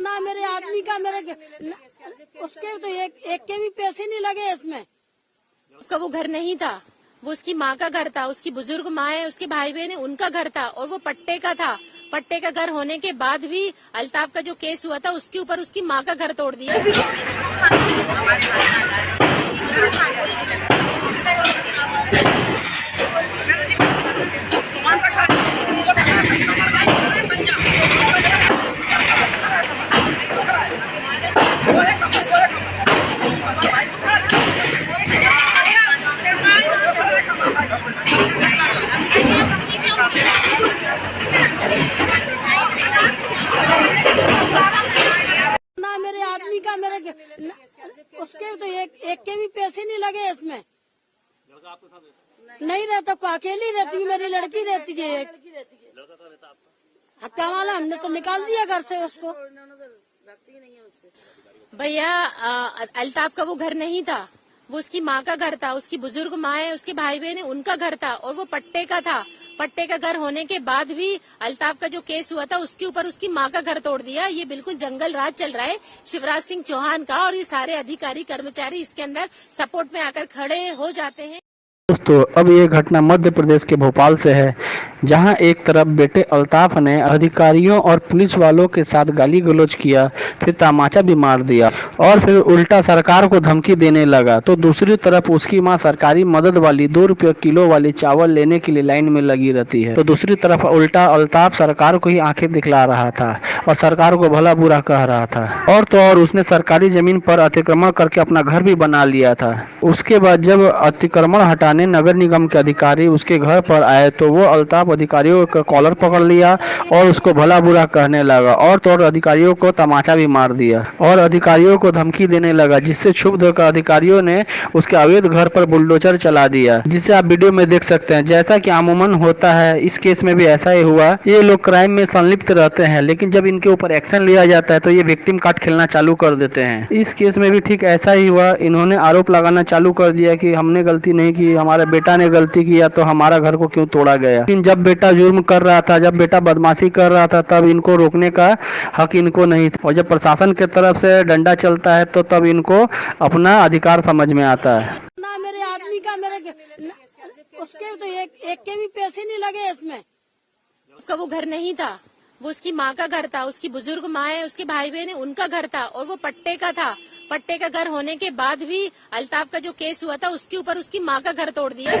ना मेरे आदमी का उसके तो एक के भी पैसे नहीं लगे इसमें। उसका वो घर नहीं था, वो उसकी माँ का घर था, उसकी बुजुर्ग माँ है, उसके भाई बहन है, उनका घर था और वो पट्टे का था। पट्टे का घर होने के बाद भी अल्ताफ का जो केस हुआ था उसके ऊपर उसकी माँ का घर तोड़ दिया। ना मेरे आदमी का उसके तो एक के भी पैसे नहीं लगे इसमें। नहीं रहता, अकेली रहती है, मेरी लड़की रहती है। कमाल हमने तो निकाल दिया घर से उसको। भैया अल्ताफ का वो घर नहीं था, वो उसकी माँ का घर था, उसकी बुजुर्ग माँ है, उसके भाई बहन है, उनका घर था और वो पट्टे का था। पट्टे का घर होने के बाद भी अल्ताफ का जो केस हुआ था उसके ऊपर उसकी माँ का घर तोड़ दिया। ये बिल्कुल जंगल राज चल रहा है शिवराज सिंह चौहान का, और ये सारे अधिकारी कर्मचारी इसके अंदर सपोर्ट में आकर खड़े हो जाते हैं। दोस्तों, अब ये घटना मध्य प्रदेश के भोपाल से है, जहां एक तरफ बेटे अल्ताफ ने अधिकारियों और पुलिस वालों के साथ गाली गलौज किया, फिर तमाचा भी मार दिया और फिर उल्टा सरकार को धमकी देने लगा, तो दूसरी तरफ उसकी मां सरकारी मदद वाली 2 रुपये किलो वाली चावल लेने के लिए लाइन में लगी रहती है। तो दूसरी तरफ उल्टा अल्ताफ सरकार को ही आंखें दिखला रहा था और सरकार को भला बुरा कह रहा था। और तो और उसने सरकारी जमीन पर अतिक्रमण करके अपना घर भी बना लिया था। उसके बाद जब अतिक्रमण हटाने नगर निगम के अधिकारी उसके घर पर आए तो वो अल्ताफ अधिकारियों का कॉलर पकड़ लिया और उसको भला बुरा कहने लगा, और तो और अधिकारियों को तमाचा भी मार दिया और अधिकारियों को धमकी देने लगा, जिससे क्षुब्ध होकर अधिकारियों ने उसके अवैध घर पर बुलडोजर चला दिया, जिसे आप वीडियो में देख सकते हैं। जैसा कि अमूमन होता है, इस केस में भी ऐसा ही हुआ। ये लोग क्राइम में संलिप्त रहते हैं, लेकिन जब इनके ऊपर एक्शन लिया जाता है तो ये विक्टिम कार्ड खेलना चालू कर देते हैं। इस केस में भी ठीक ऐसा ही हुआ। इन्होंने आरोप लगाना चालू कर दिया कि हमने गलती नहीं की, हमारे बेटा ने गलती किया, तो हमारा घर को क्यों तोड़ा गया। लेकिन जब बेटा जुर्म कर रहा था, जब बेटा बदमाशी कर रहा था, तब इनको रोकने का हक इनको नहीं था। और जब प्रशासन की तरफ से डंडा चलता है तो तब इनको अपना अधिकार समझ में आता है। ना मेरे आदमी का उसके तो एक के भी पैसे नहीं लगे इसमें। उसका वो घर नहीं था, वो उसकी माँ का घर था, उसकी बुजुर्ग माँ है, उसके भाई बहन है, उनका घर था और वो पट्टे का था। पट्टे का घर होने के बाद भी अल्ताफ का जो केस हुआ था उसके ऊपर उसकी माँ का घर तोड़ दिया।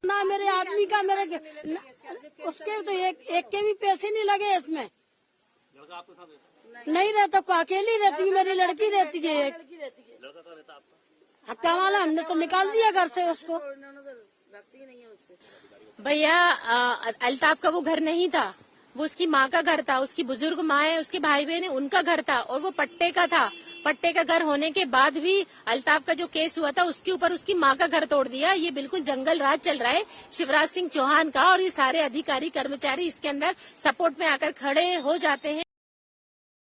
ना मेरे आदमी का उसके तो एक के भी पैसे नहीं लगे इसमें। नहीं रहता, अकेली रहती है, मेरी लड़की रहती है। कमाल हमने तो निकाल दिया घर से उसको। भैया अल्ताफ का वो घर नहीं था, वो उसकी माँ का घर था, उसकी बुजुर्ग माँ है, उसके भाई बहन है, उनका घर था और वो पट्टे का था। पट्टे का घर होने के बाद भी अल्ताफ का जो केस हुआ था उसके ऊपर उसकी माँ का घर तोड़ दिया। ये बिल्कुल जंगल राज चल रहा है शिवराज सिंह चौहान का, और ये सारे अधिकारी कर्मचारी इसके अंदर सपोर्ट में आकर खड़े हो जाते हैं।